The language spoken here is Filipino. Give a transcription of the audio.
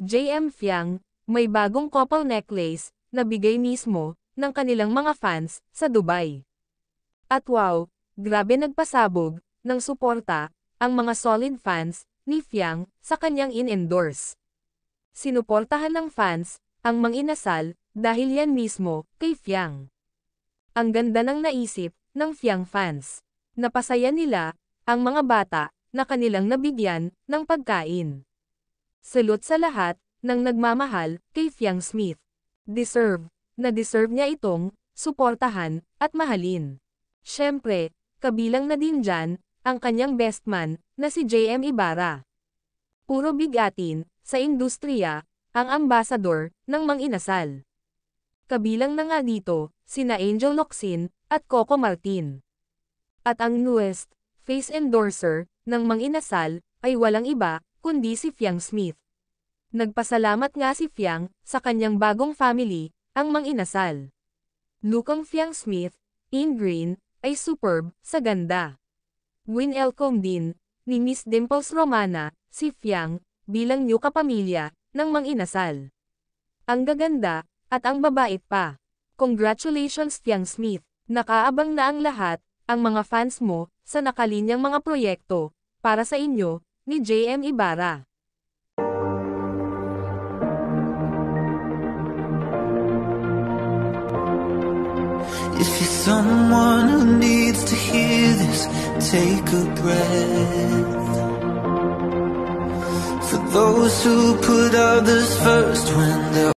JM Fiang, may bagong couple necklace na bigay mismo ng kanilang mga fans sa Dubai. At wow, grabe nagpasabog ng suporta ang mga solid fans ni Fiang sa kanyang in-endorse. Sinuportahan ng fans ang mang-inasal dahil yan mismo kay Fiang. Ang ganda ng naisip ng Fiang fans. Napasaya nila ang mga bata na kanilang nabigyan ng pagkain. Salute sa lahat ng nagmamahal kay Fiang Smith. Deserve niya itong suportahan at mahalin. Syempre, kabilang na din dyan ang kanyang best man na si JM Ibarra. Puro bigatin sa industriya ang ambassador ng mang-inasal. Kabilang na nga dito sina Angel Locsin at Coco Martin. At ang newest face endorser ng mang-inasal ay walang iba kundi si Fiang Smith. Nagpasalamat nga si Fiang sa kanyang bagong family, ang mang-inasal. Lukang Fiang Smith, in green, ay superb sa ganda. Winelcome din ni Miss Dimples Romana si Fiang bilang new kapamilya ng mang-inasal. Ang gaganda at ang babait pa. Congratulations Fiang Smith, nakaabang na ang lahat, ang mga fans mo sa nakalinyang mga proyekto para sa inyo ni JM Ibarra. If you're someone who needs to hear this, take a breath. For those who put others first when they're